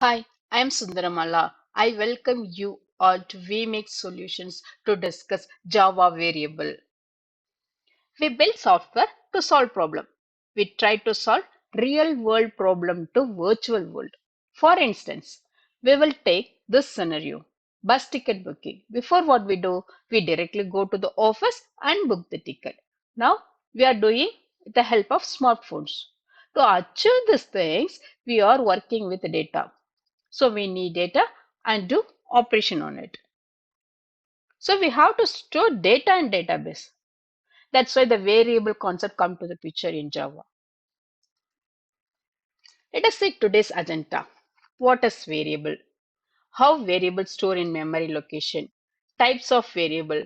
Hi, I am Sundaramala. I welcome you all to VMake Solutions to discuss Java variable. We build software to solve problem. We try to solve real world problem to virtual world. For instance, we will take this scenario, bus ticket booking. Before what we do, we directly go to the office and book the ticket. Now we are doing with the help of smartphones. To achieve these things, we are working with data. So we need data and do operation on it. So we have to store data in database. That's why the variable concept come to the picture in Java. Let us see today's agenda. What is variable? How variables store in memory location? Types of variable.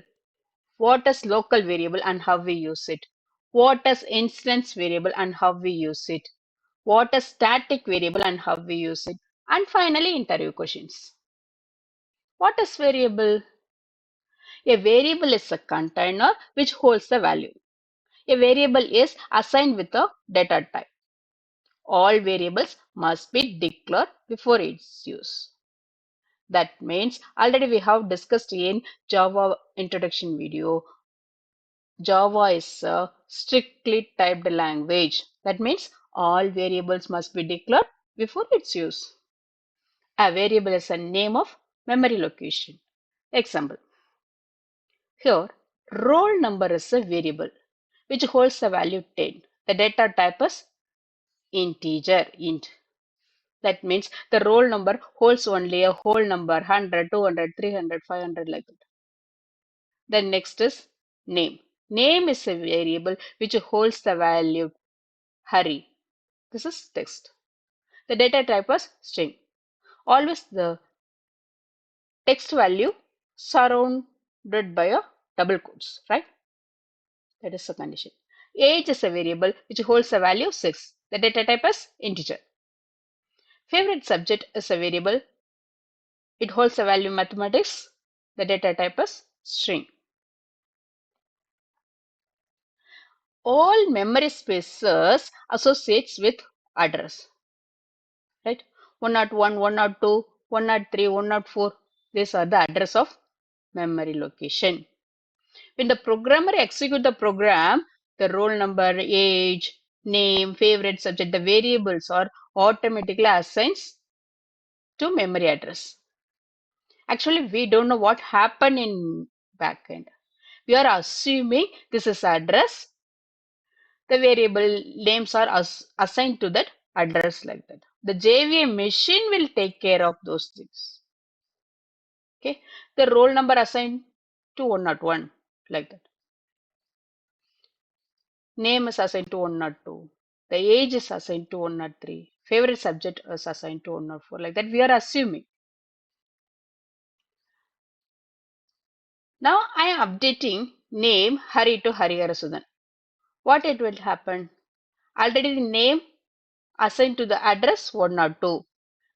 What is local variable and how we use it? What is instance variable and how we use it? What is static variable and how we use it? And finally, interview questions. What is variable? A variable is a container which holds the value. A variable is assigned with a data type. All variables must be declared before its use. That means already we have discussed in Java introduction video. Java is a strictly typed language. That means all variables must be declared before its use. A variable is a name of memory location. Example. Here, roll number is a variable which holds the value 10. The data type is integer, int. That means the roll number holds only a whole number 100, 200, 300, 500 like that. Then next is name. Name is a variable which holds the value Hari. This is text. The data type is string. Always the text value surrounded by a double quotes, right? That is the condition. Age is a variable which holds the value 6. The data type is integer. Favorite subject is a variable. It holds the value mathematics. The data type is string. All memory spaces associates with address, right? 101, 102, 103, 104. These are the address of memory location. When the programmer execute the program, the roll number, age, name, favorite subject, the variables are automatically assigned to memory address. Actually, we don't know what happened in backend. We are assuming this is address. The variable names are assigned to that address like that. The JVM machine will take care of those things. Okay. The roll number assigned to 101 like that. Name is assigned to 102. The age is assigned to 103. Favorite subject is assigned to 104 like that. We are assuming. Now I am updating name Hari to Hariharasudan. What it will happen? Already the name assigned to the address 102.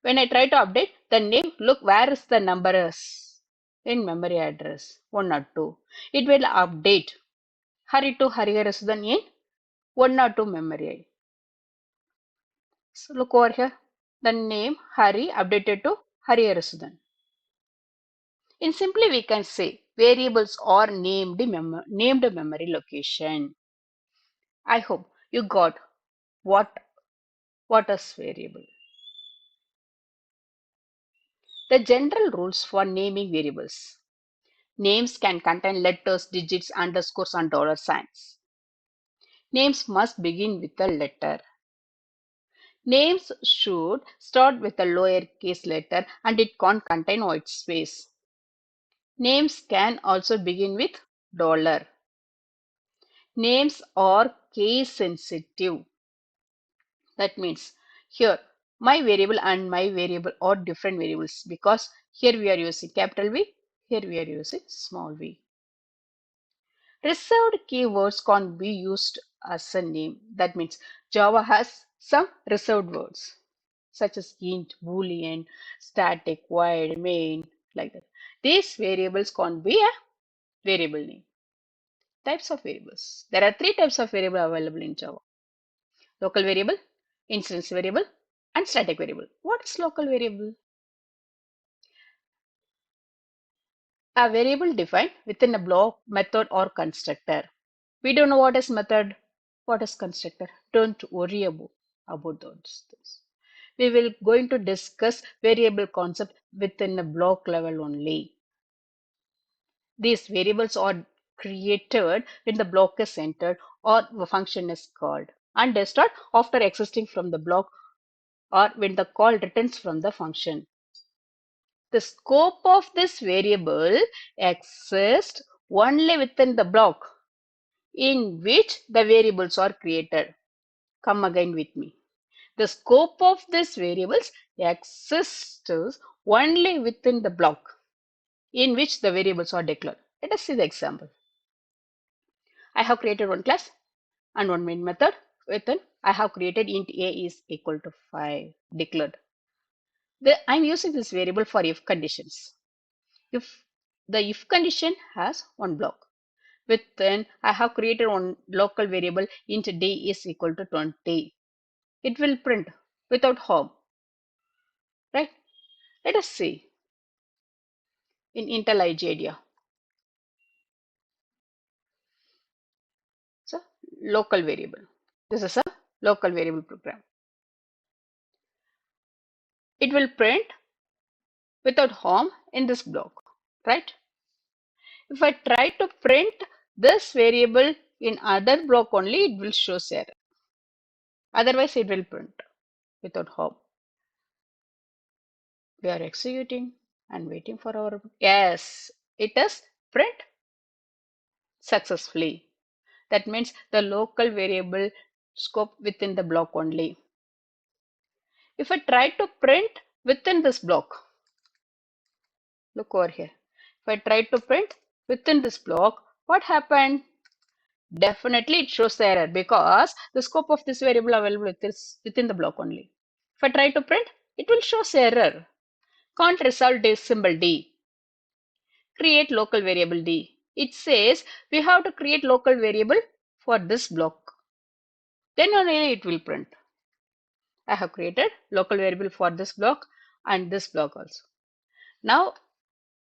When I try to update the name, look where is the number is in memory address 102. It will update Hari to Hariharasudan in 102 memory. So look over here. The name Hari updated to Hariharasudan. In simply we can say variables are named memory location. I hope you got what is variable. The general rules for naming variables. Names can contain letters, digits, underscores, and dollar signs. Names must begin with a letter. Names should start with a lowercase letter and it can't contain white space. Names can also begin with dollar. Names are case sensitive. That means here my variable and my variable are different variables because here we are using capital V, here we are using small v. Reserved keywords can't be used as a name. That means Java has some reserved words such as int, boolean, static, void, main, like that. These variables can't be a variable name. Types of variables. There are three types of variable available in Java. Local variable, instance variable, and static variable. What is local variable? A variable defined within a block, method, or constructor. We don't know what is method, what is constructor. Don't worry about those things. We will going to discuss variable concept within a block level only. These variables are created when the block is entered or the function is called and destroyed after existing from the block or when the call returns from the function. The scope of this variable exists only within the block in which the variables are created. Come again with me. The scope of these variables exists only within the block in which the variables are declared. Let us see the example. I have created one class and one main method. Within I have created int a is equal to 5 declared. I'm using this variable for if conditions. If the if condition has one block, within I have created one local variable int d is equal to 20. It will print without home, right? Let us see in Intel IGIDEA. So local variable. This is a local variable program. It will print without home in this block, right? If I try to print this variable in other block only, it will show error. Otherwise, it will print without home. We are executing and waiting for our, yes, it is print successfully. That means the local variable scope within the block only. If I try to print within this block, look over here. If I try to print within this block, what happened? Definitely it shows the error because the scope of this variable available within the block only. If I try to print, it will show error. Can't resolve this symbol D. Create local variable D. It says we have to create local variable for this block. Then only it will print. I have created local variable for this block and this block also. Now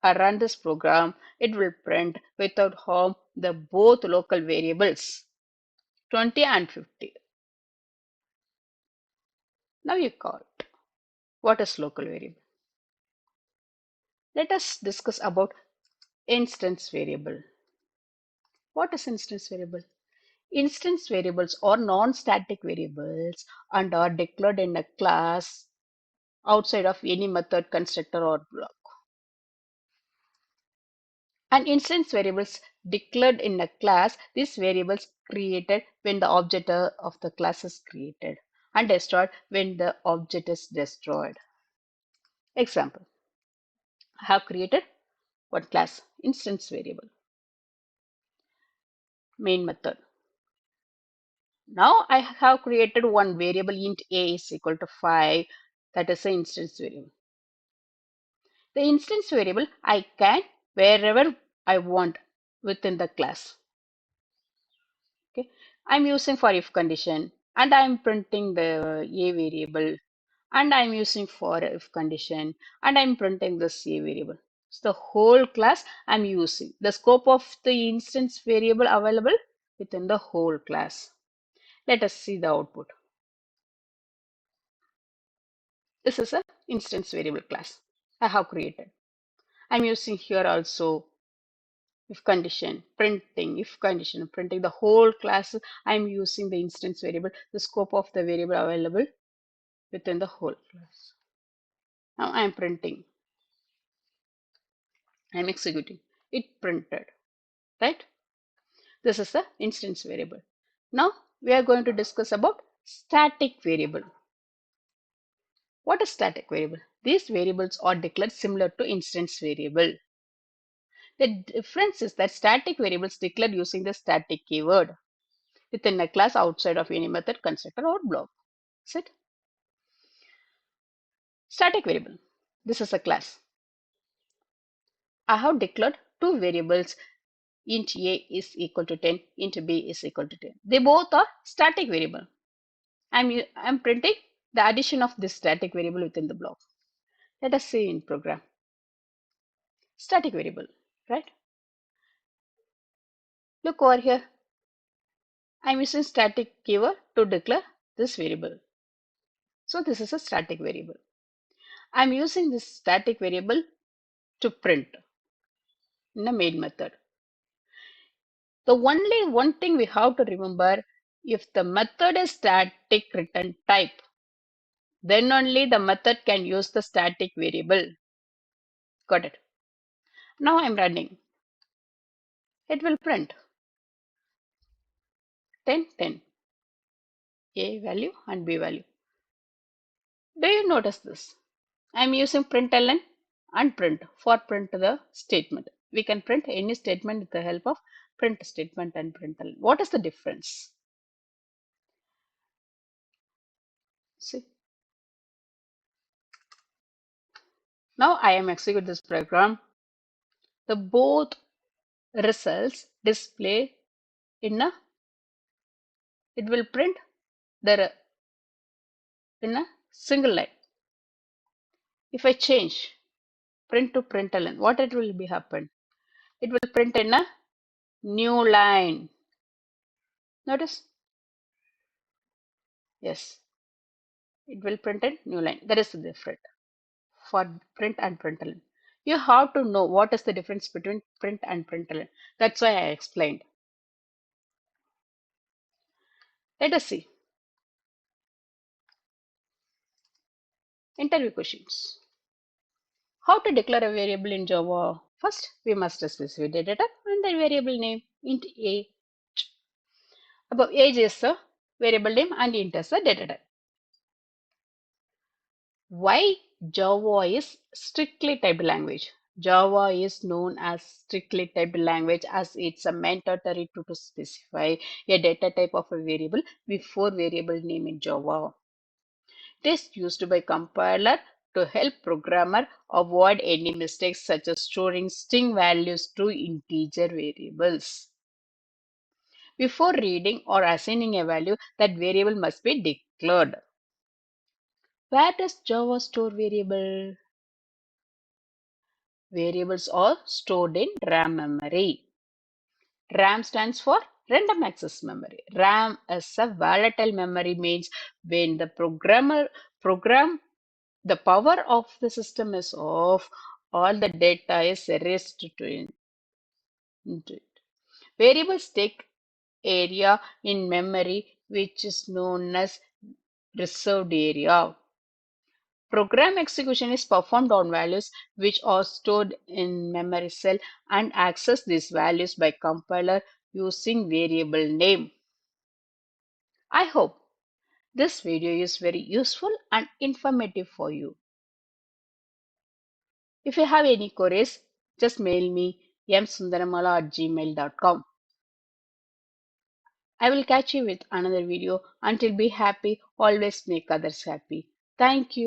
I run this program, it will print without home the both local variables 20 and 50. Now you call it. What is local variable? Let us discuss about instance variable. What is instance variable? Instance variables are non-static variables and are declared in a class outside of any method, constructor, or block. An instance variables declared in a class, these variables created when the object of the class is created and destroyed when the object is destroyed. Example, I have created one class, instance variable, main method. Now I have created one variable int a is equal to 5, that is the instance variable. The instance variable I can wherever I want within the class. Okay, I'm using for if condition and I'm printing the a variable and I'm using for if condition and I'm printing this a variable. So the whole class I'm using the scope of the instance variable available within the whole class. Let us see the output. This is an instance variable class I have created. I'm using here also if condition, printing the whole class. I'm using the instance variable, the scope of the variable available within the whole class. Now I'm printing, I'm executing. It printed, right? This is the instance variable. Now we are going to discuss about static variable. What is static variable? These variables are declared similar to instance variable. The difference is that static variables declared using the static keyword within a class outside of any method, constructor, or block. Is it? Static variable. This is a class. I have declared two variables, int a is equal to 10, int b is equal to 10. They both are static variable. I'm printing the addition of this static variable within the block. Let us see in program. Static variable, right? Look over here. I'm using static keyword to declare this variable. So this is a static variable. I'm using this static variable to print in the main method. The only one thing we have to remember, if the method is static return type, then only the method can use the static variable. Got it? Now I'm running. It will print 10, 10, A value and B value. Do you notice this? I'm using println and print for print the statement. We can print any statement with the help of print statement and println. What is the difference? See, now I am execute this program. The both results display in a, it will print the in a single line. If I change print to println, what it will be happen? It will print in a new line. Notice? Yes, it will print in new line. That is the difference for print and println. You have to know what is the difference between print and println. That's why I explained. Let us see. Interview questions. How to declare a variable in Java? First, we must specify data type and the variable name int age. Above age is the variable name and int is the data type. Why Java is strictly typed language? Java is known as strictly typed language as it's a mandatory to specify a data type of a variable before variable name in Java. It is used by compiler to help programmer avoid any mistakes such as storing string values to integer variables. Before reading or assigning a value, that variable must be declared. Where does Java store variable? Variables are stored in RAM memory. RAM stands for random access memory. RAM is a volatile memory, means when the program the power of the system is off, all the data is erased into it. Variables take area in memory which is known as reserved area. Program execution is performed on values which are stored in memory cell and access these values by compiler using variable name. I hope this video is very useful and informative for you. If you have any queries, just mail me msundaramala@gmail.com. I will catch you with another video. Until be happy, always make others happy. Thank you.